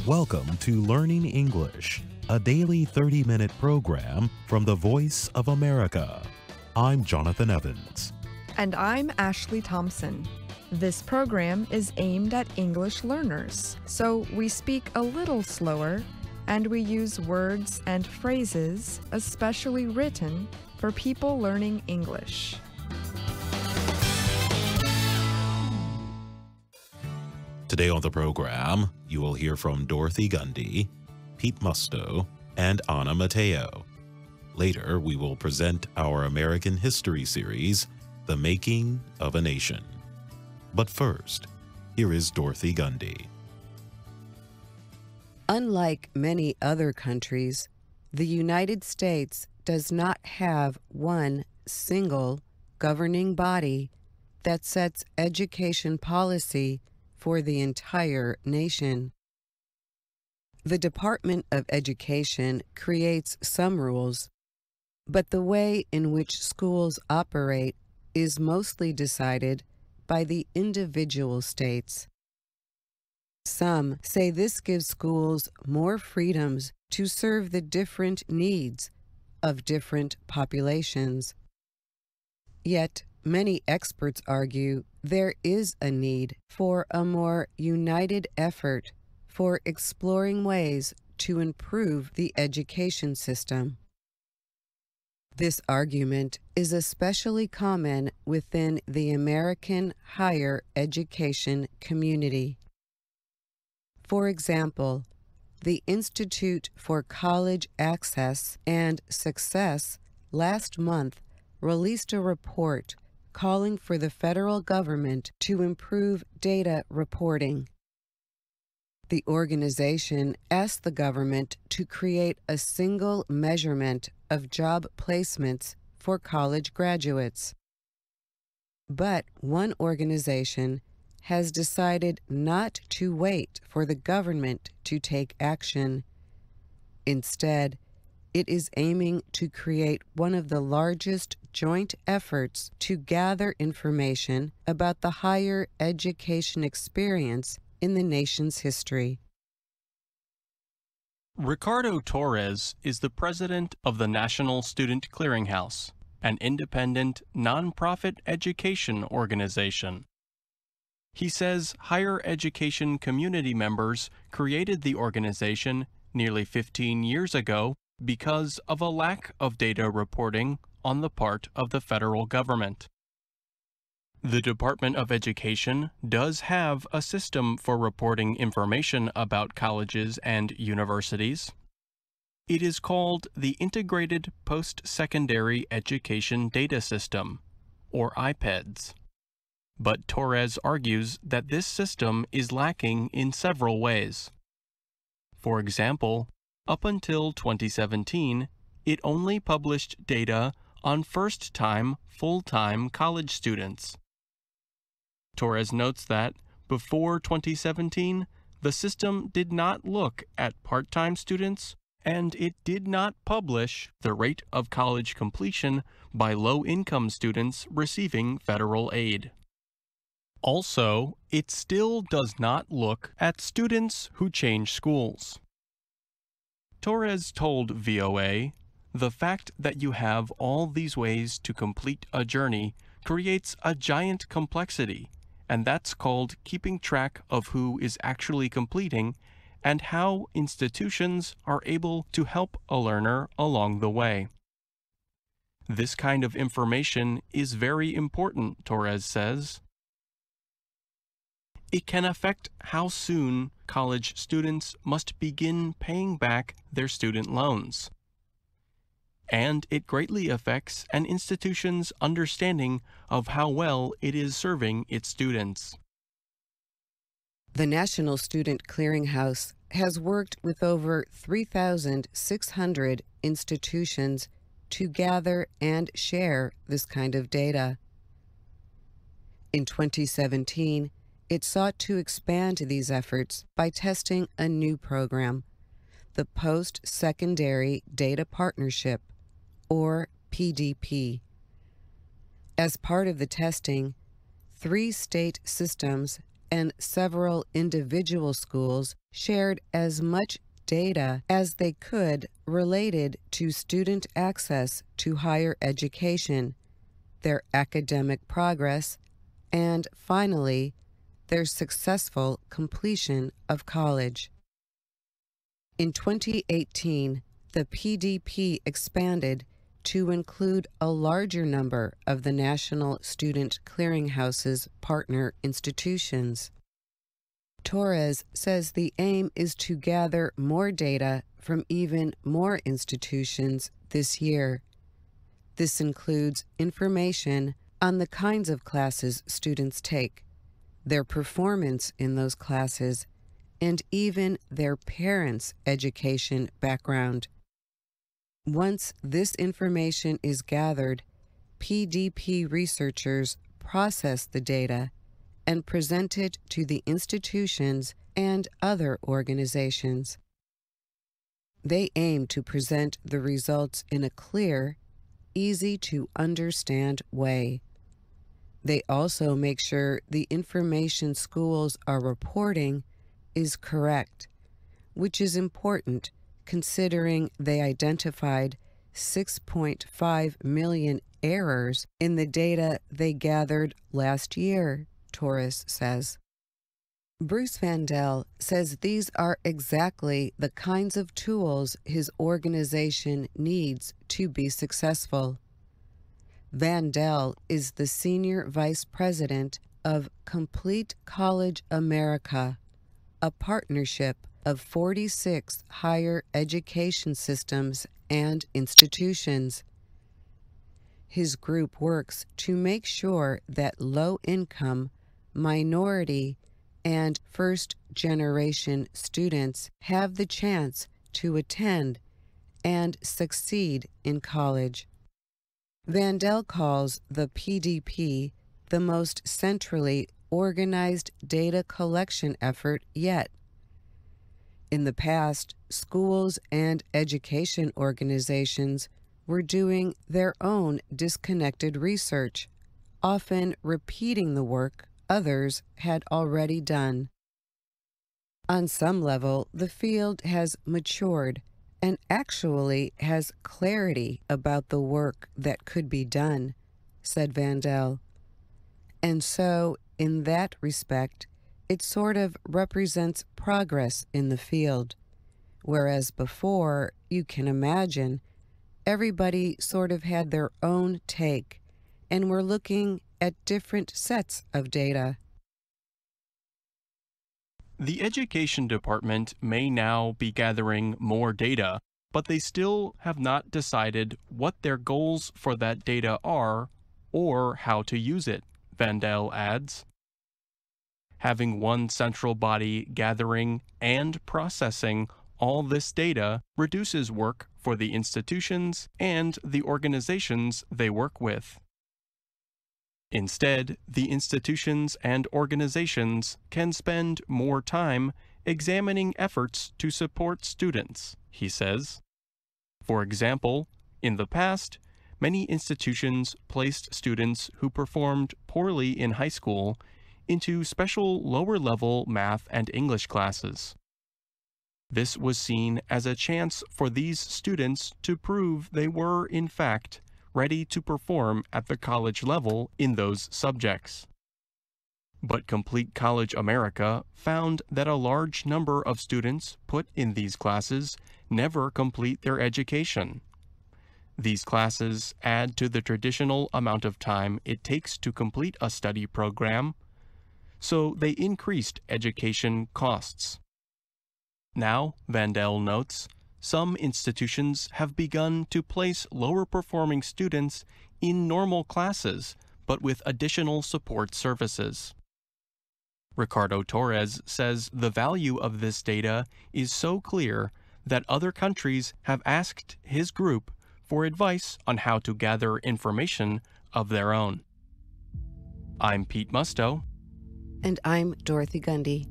Welcome to Learning English, a daily 30-minute program from the Voice of America. I'm Jonathan Evans. And I'm Ashley Thompson. This program is aimed at English learners, so we speak a little slower and we use words and phrases especially written for people learning English. Today on the program, you will hear from Dorothy Gundy, Pete Musto, and Anna Mateo. Later, we will present our American history series, The Making of a Nation. But first, here is Dorothy Gundy. Unlike many other countries, the United States does not have one single governing body that sets education policy for the entire nation. The Department of Education creates some rules, but the way in which schools operate is mostly decided by the individual states. Some say this gives schools more freedoms to serve the different needs of different populations. Yet, many experts argue there is a need for a more united effort for exploring ways to improve the education system. This argument is especially common within the American higher education community. For example, the Institute for College Access and Success last month released a report calling for the federal government to improve data reporting. The organization asked the government to create a single measurement of job placements for college graduates. But one organization has decided not to wait for the government to take action. Instead, it is aiming to create one of the largest joint efforts to gather information about the higher education experience in the nation's history. Ricardo Torres is the president of the National Student Clearinghouse, an independent, nonprofit education organization. He says higher education community members created the organization nearly 15 years ago because of a lack of data reporting on the part of the federal government. The Department of Education does have a system for reporting information about colleges and universities. It is called the Integrated Post-Secondary Education Data System, or IPEDS. But Torres argues that this system is lacking in several ways. For example, up until 2017, it only published data on first-time, full-time college students. Torres notes that, before 2017, the system did not look at part-time students, and it did not publish the rate of college completion by low-income students receiving federal aid. Also, it still does not look at students who change schools. Torres told VOA, "The fact that you have all these ways to complete a journey creates a giant complexity, and that's called keeping track of who is actually completing and how institutions are able to help a learner along the way." This kind of information is very important, Torres says. It can affect how soon college students must begin paying back their student loans. And it greatly affects an institution's understanding of how well it is serving its students. The National Student Clearinghouse has worked with over 3,600 institutions to gather and share this kind of data. In 2017, it sought to expand these efforts by testing a new program, the Post-Secondary Data Partnership, or PDP. As part of the testing, 3 state systems and several individual schools shared as much data as they could related to student access to higher education, their academic progress, and finally, their successful completion of college. In 2018, the PDP expanded to include a larger number of the National Student Clearinghouse's partner institutions. Torres says the aim is to gather more data from even more institutions this year. This includes information on the kinds of classes students take, their performance in those classes, and even their parents' education background. Once this information is gathered, PDP researchers process the data and present it to the institutions and other organizations. They aim to present the results in a clear, easy-to-understand way. They also make sure the information schools are reporting is correct, which is important considering they identified 6.5 million errors in the data they gathered last year, Torres says. Bruce Vandell says these are exactly the kinds of tools his organization needs to be successful. Vandell is the Senior Vice President of Complete College America, a partnership of 46 higher education systems and institutions. His group works to make sure that low-income, minority, and first-generation students have the chance to attend and succeed in college. Vandell calls the PDP the most centrally organized data collection effort yet. In the past, schools and education organizations were doing their own disconnected research, often repeating the work others had already done. On some level, the field has matured and actually has clarity about the work that could be done, said Vandell. And so, in that respect, it sort of represents progress in the field, whereas before, you can imagine, everybody sort of had their own take and were looking at different sets of data. The Education Department may now be gathering more data, but they still have not decided what their goals for that data are or how to use it, Vandell adds. Having one central body gathering and processing all this data reduces work for the institutions and the organizations they work with. Instead, the institutions and organizations can spend more time examining efforts to support students, he says. For example, in the past, many institutions placed students who performed poorly in high school into special lower-level math and English classes. This was seen as a chance for these students to prove they were, in fact, ready to perform at the college level in those subjects. But Complete College America found that a large number of students put in these classes never complete their education. These classes add to the traditional amount of time it takes to complete a study program, so they increased education costs. Now, Vandell notes, some institutions have begun to place lower-performing students in normal classes, but with additional support services. Ricardo Torres says the value of this data is so clear that other countries have asked his group for advice on how to gather information of their own. I'm Pete Musto. And I'm Dorothy Gundy.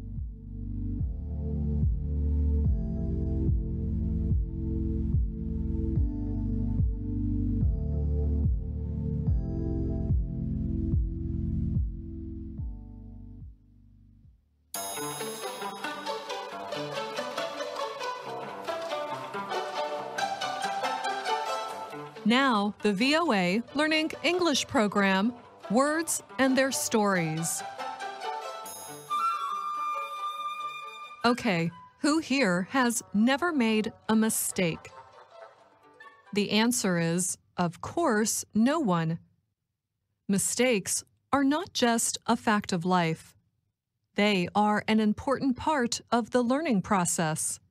Now, the VOA Learning English program, Words and Their Stories. Okay, who here has never made a mistake? The answer is, of course, no one. Mistakes are not just a fact of life. They are an important part of the learning process.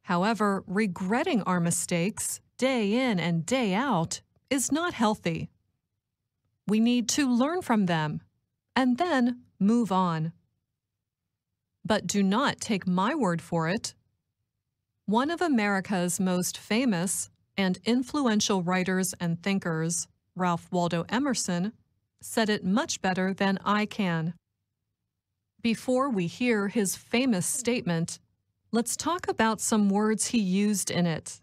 However, regretting our mistakes day in and day out is not healthy. We need to learn from them and then move on. But do not take my word for it. One of America's most famous and influential writers and thinkers, Ralph Waldo Emerson, said it much better than I can. Before we hear his famous statement, let's talk about some words he used in it.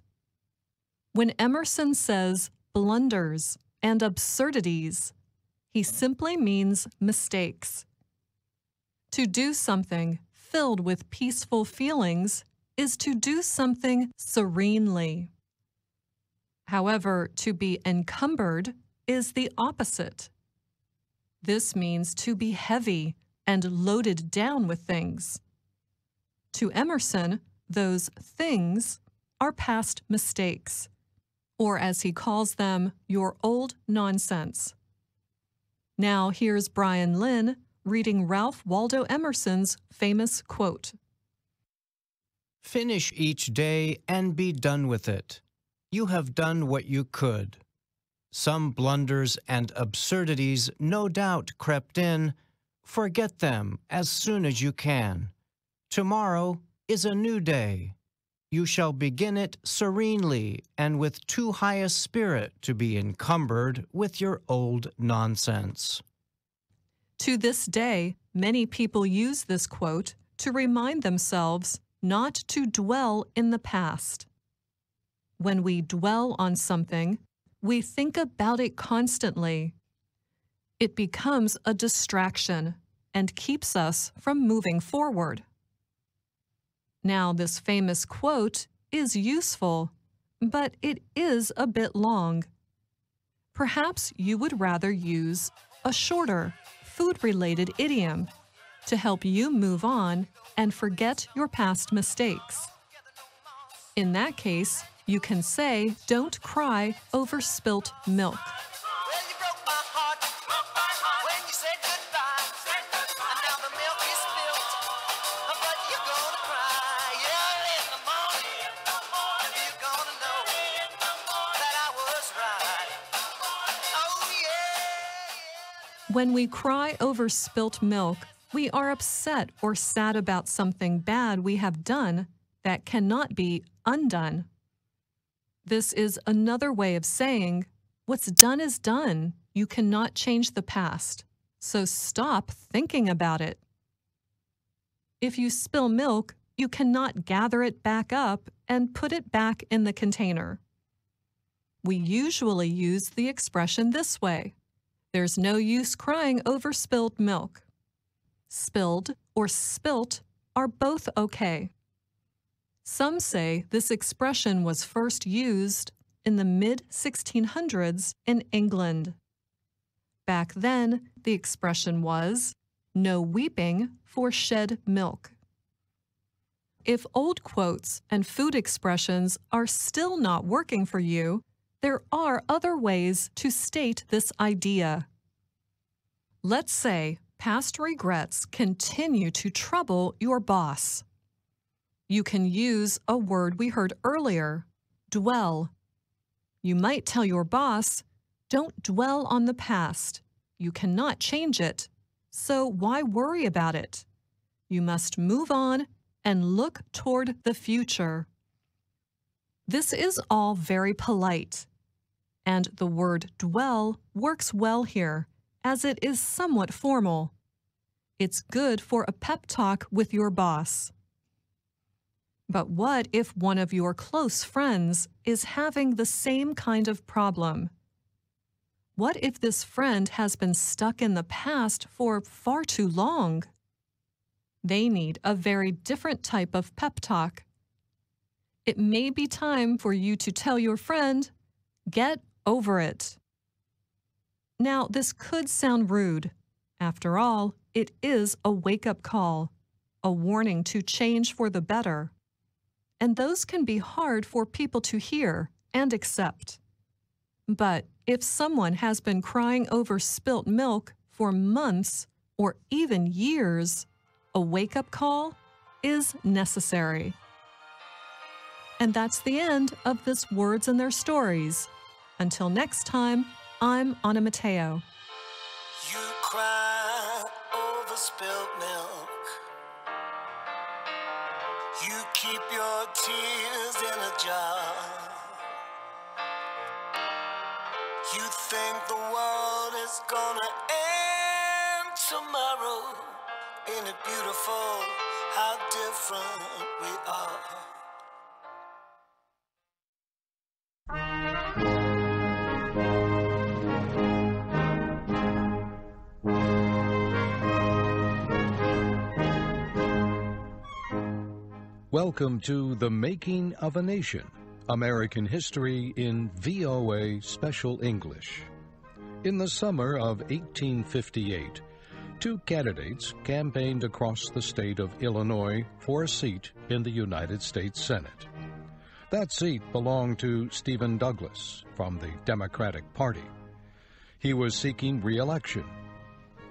When Emerson says blunders and absurdities, he simply means mistakes. To do something filled with peaceful feelings is to do something serenely. However, to be encumbered is the opposite. This means to be heavy and loaded down with things. To Emerson, those things are past mistakes, or as he calls them, your old nonsense. Now here's Brian Lynn reading Ralph Waldo Emerson's famous quote. Finish each day and be done with it. You have done what you could. Some blunders and absurdities no doubt crept in. Forget them as soon as you can. Tomorrow is a new day. You shall begin it serenely and with too high a spirit to be encumbered with your old nonsense. To this day, many people use this quote to remind themselves not to dwell in the past. When we dwell on something, we think about it constantly. It becomes a distraction and keeps us from moving forward. Now, this famous quote is useful, but it is a bit long. Perhaps you would rather use a shorter, food-related idiom to help you move on and forget your past mistakes. In that case, you can say, "Don't cry over spilt milk." When we cry over spilt milk, we are upset or sad about something bad we have done that cannot be undone. This is another way of saying, what's done is done. You cannot change the past, so stop thinking about it. If you spill milk, you cannot gather it back up and put it back in the container. We usually use the expression this way. There's no use crying over spilled milk. Spilled or spilt are both okay. Some say this expression was first used in the mid-1600s in England. Back then, the expression was, "No weeping for shed milk." If old quotes and food expressions are still not working for you, there are other ways to state this idea. Let's say past regrets continue to trouble your boss. You can use a word we heard earlier, dwell. You might tell your boss, "Don't dwell on the past. You cannot change it, so why worry about it? You must move on and look toward the future." This is all very polite, and the word dwell works well here, as it is somewhat formal. It's good for a pep talk with your boss. But what if one of your close friends is having the same kind of problem? What if this friend has been stuck in the past for far too long? They need a very different type of pep talk. It may be time for you to tell your friend, Get over it. Now, this could sound rude. After all, it is a wake-up call, a warning to change for the better. And those can be hard for people to hear and accept. But if someone has been crying over spilt milk for months or even years, a wake-up call is necessary. And that's the end of this Words and Their Stories. Until next time, I'm Anna Mateo. You cry over spilt milk. You keep your tears in a jar. You think the world is gonna end tomorrow. Ain't it beautiful how different we are? Welcome to The Making of a Nation, American History in VOA Special English. In the summer of 1858, two candidates campaigned across the state of Illinois for a seat in the United States Senate. That seat belonged to Stephen Douglas from the Democratic Party. He was seeking re-election.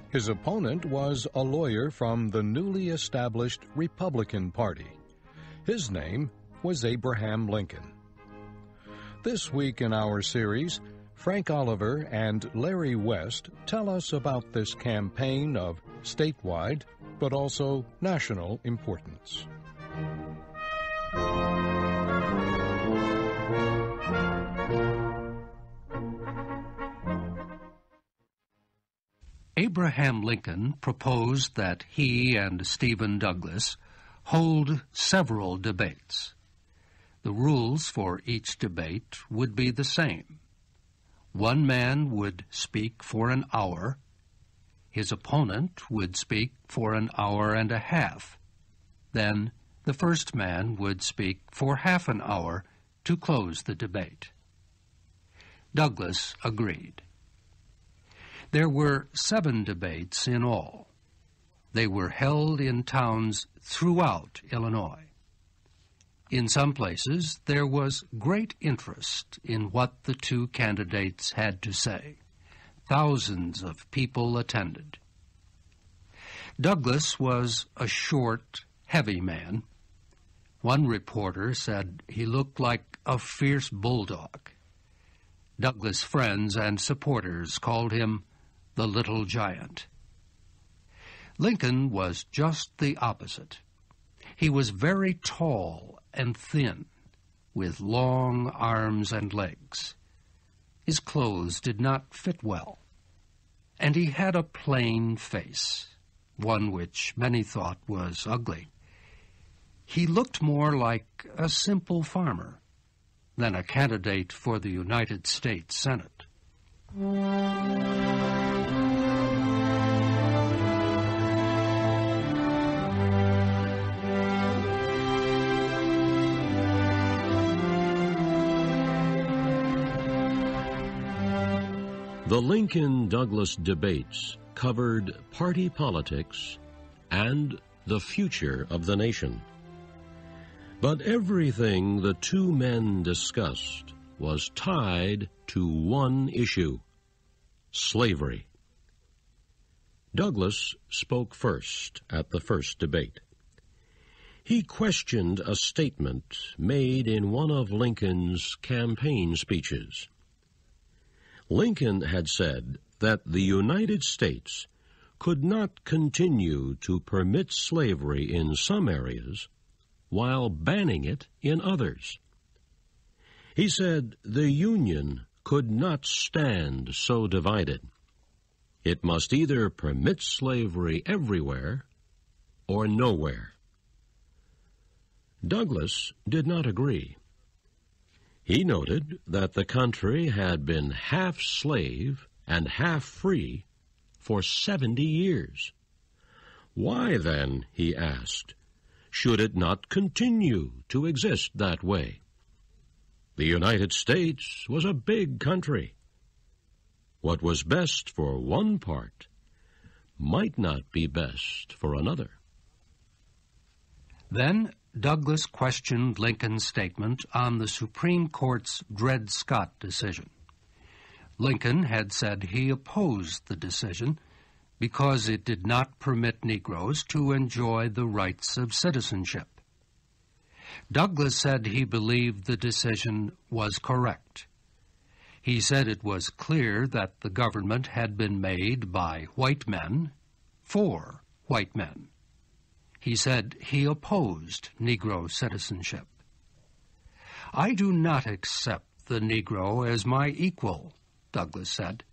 His opponent was a lawyer from the newly established Republican Party. His name was Abraham Lincoln. This week in our series, Frank Oliver and Larry West tell us about this campaign of statewide but also national importance. Abraham Lincoln proposed that he and Stephen Douglas hold several debates. The rules for each debate would be the same. One man would speak for an hour. His opponent would speak for an hour and a half. Then the first man would speak for half an hour to close the debate. Douglas agreed. There were 7 debates in all. They were held in towns throughout Illinois. In some places, there was great interest in what the two candidates had to say. Thousands of people attended. Douglas was a short, heavy man. One reporter said he looked like a fierce bulldog. Douglas' friends and supporters called him the Little Giant. Lincoln was just the opposite. He was very tall and thin, with long arms and legs. His clothes did not fit well, and he had a plain face, one which many thought was ugly. He looked more like a simple farmer than a candidate for the United States Senate. The Lincoln-Douglas debates covered party politics and the future of the nation. But everything the two men discussed was tied to one issue: slavery. Douglas spoke first at the first debate. He questioned a statement made in one of Lincoln's campaign speeches. Lincoln had said that the United States could not continue to permit slavery in some areas while banning it in others. He said the Union could not stand so divided. It must either permit slavery everywhere or nowhere. Douglas did not agree. He noted that the country had been half slave and half free for 70 years. Why then, he asked, should it not continue to exist that way? The United States was a big country. What was best for one part might not be best for another. Then Douglas questioned Lincoln's statement on the Supreme Court's Dred Scott decision. Lincoln had said he opposed the decision because it did not permit Negroes to enjoy the rights of citizenship. Douglas said he believed the decision was correct. He said it was clear that the government had been made by white men for white men. He said he opposed Negro citizenship. "I do not accept the Negro as my equal," Douglas said,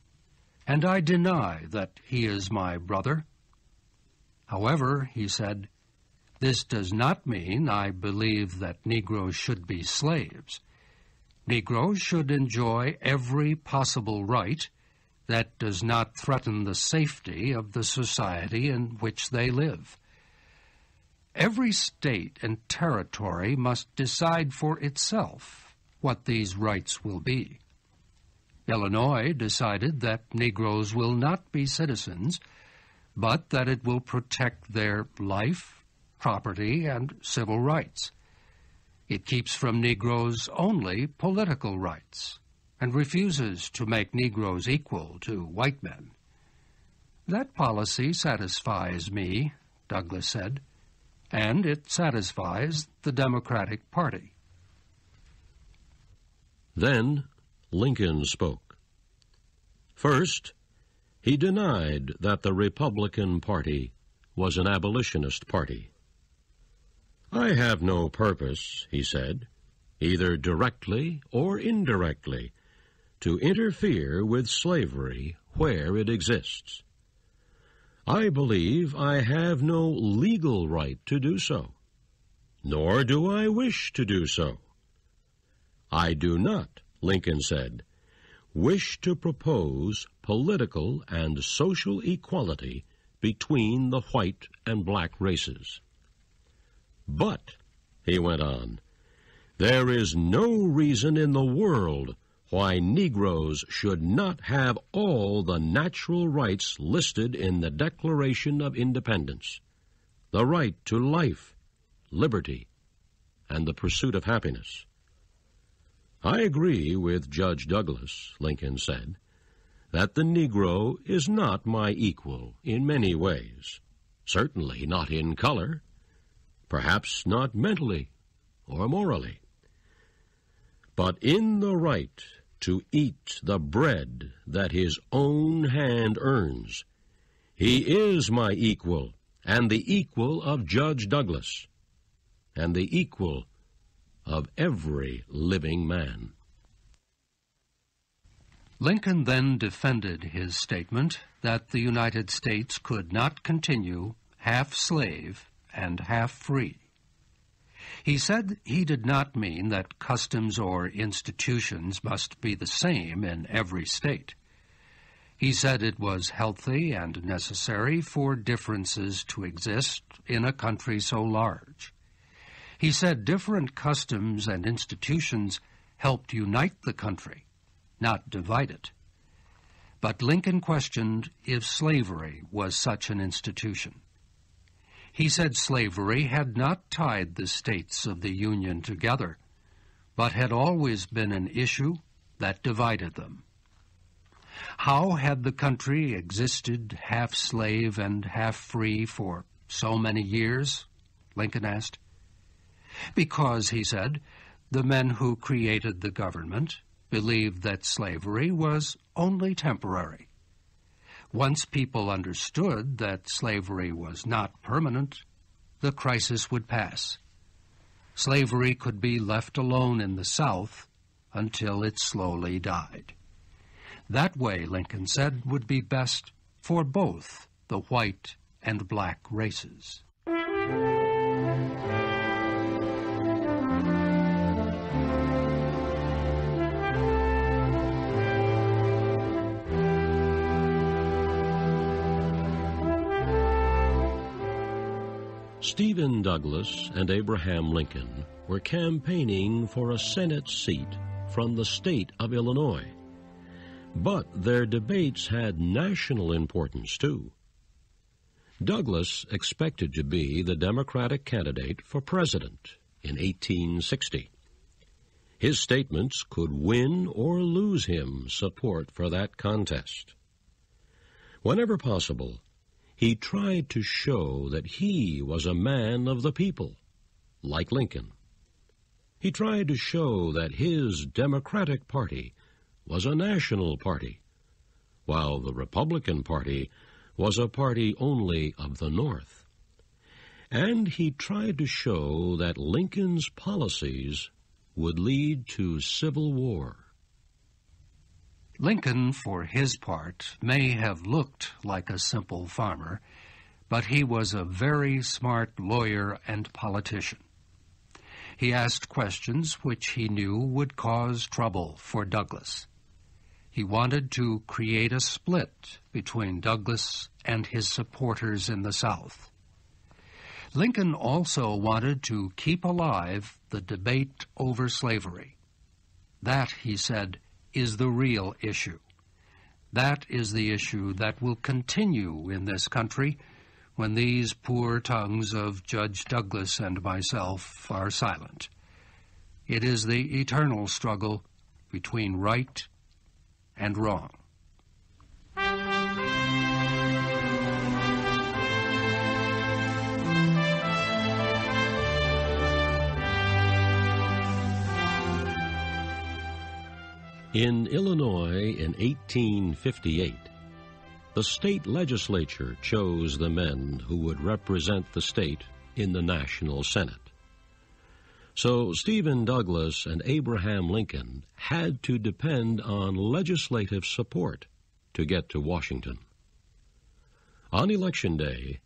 "and I deny that he is my brother. However," he said, "this does not mean I believe that Negroes should be slaves. Negroes should enjoy every possible right that does not threaten the safety of the society in which they live. Every state and territory must decide for itself what these rights will be. Illinois decided that Negroes will not be citizens, but that it will protect their life, property, and civil rights. It keeps from Negroes only political rights and refuses to make Negroes equal to white men. That policy satisfies me," Douglas said, "and it satisfies the Democratic Party." Then Lincoln spoke. First, he denied that the Republican Party was an abolitionist party. "I have no purpose," he said, "either directly or indirectly, to interfere with slavery where it exists. I believe I have no legal right to do so, nor do I wish to do so. I do not," Lincoln said, "wish to propose political and social equality between the white and black races. But," he went on, "there is no reason in the world why Negroes should not have all the natural rights listed in the Declaration of Independence, the right to life, liberty, and the pursuit of happiness." "I agree with Judge Douglas," Lincoln said, "that the Negro is not my equal in many ways, certainly not in color, perhaps not mentally or morally. But in the right to eat the bread that his own hand earns, he is my equal and the equal of Judge Douglas and the equal of every living man." Lincoln then defended his statement that the United States could not continue half slave and half free. He said he did not mean that customs or institutions must be the same in every state. He said it was healthy and necessary for differences to exist in a country so large. He said different customs and institutions helped unite the country, not divide it. But Lincoln questioned if slavery was such an institution. He said slavery had not tied the states of the Union together, but had always been an issue that divided them. How had the country existed half slave and half free for so many years? Lincoln asked. Because, he said, the men who created the government believed that slavery was only temporary. Once people understood that slavery was not permanent, the crisis would pass. Slavery could be left alone in the South until it slowly died. That way, Lincoln said, would be best for both the white and black races. Stephen Douglas and Abraham Lincoln were campaigning for a Senate seat from the state of Illinois. But their debates had national importance, too. Douglas expected to be the Democratic candidate for president in 1860. His statements could win or lose him support for that contest. Whenever possible, he tried to show that he was a man of the people, like Lincoln. He tried to show that his Democratic Party was a national party, while the Republican Party was a party only of the North. And he tried to show that Lincoln's policies would lead to civil war. Lincoln, for his part, may have looked like a simple farmer, but he was a very smart lawyer and politician. He asked questions which he knew would cause trouble for Douglas. He wanted to create a split between Douglas and his supporters in the South. Lincoln also wanted to keep alive the debate over slavery. That, he said, is the real issue. That is the issue that will continue in this country when these poor tongues of Judge Douglas and myself are silent. It is the eternal struggle between right and wrong. In Illinois in 1858, the state legislature chose the men who would represent the state in the National Senate. So Stephen Douglas and Abraham Lincoln had to depend on legislative support to get to Washington. On Election Day,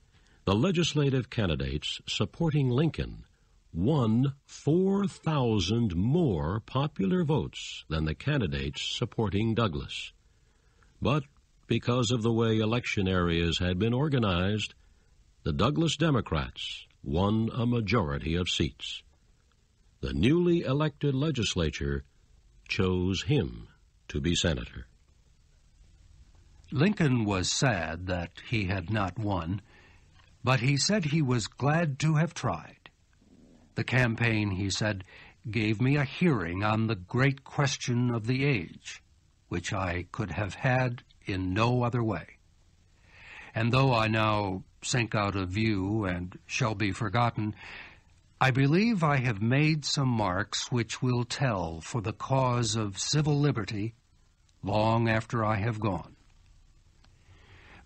the legislative candidates supporting Lincoln won 4,000 more popular votes than the candidates supporting Douglas. But because of the way election areas had been organized, the Douglas Democrats won a majority of seats. The newly elected legislature chose him to be senator. Lincoln was sad that he had not won, but he said he was glad to have tried. The campaign, he said, gave me a hearing on the great question of the age, which I could have had in no other way. And though I now sink out of view and shall be forgotten, I believe I have made some marks which will tell for the cause of civil liberty long after I have gone.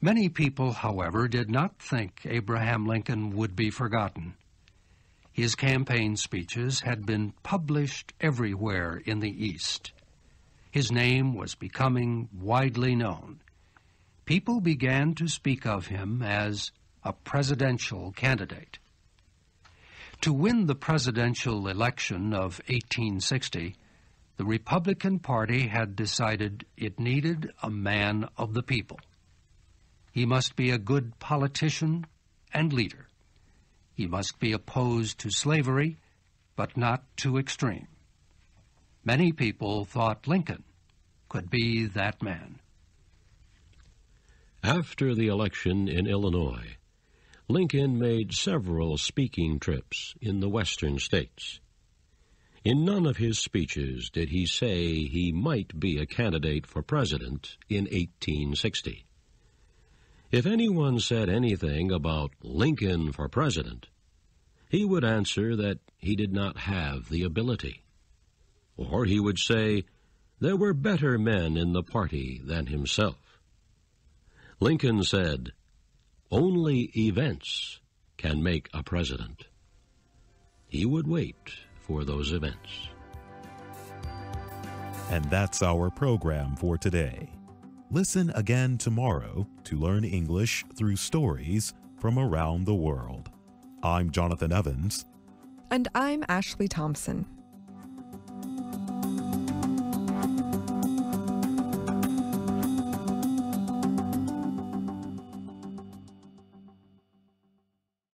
Many people, however, did not think Abraham Lincoln would be forgotten. His campaign speeches had been published everywhere in the East. His name was becoming widely known. People began to speak of him as a presidential candidate. To win the presidential election of 1860, the Republican Party had decided it needed a man of the people. He must be a good politician and leader. He must be opposed to slavery, but not too extreme. Many people thought Lincoln could be that man. After the election in Illinois, Lincoln made several speaking trips in the western states. In none of his speeches did he say he might be a candidate for president in 1860. If anyone said anything about Lincoln for president, he would answer that he did not have the ability. Or he would say there were better men in the party than himself. Lincoln said, "Only events can make a president." He would wait for those events. And that's our program for today. Listen again tomorrow to learn English through stories from around the world. I'm Jonathan Evans. And I'm Ashley Thompson.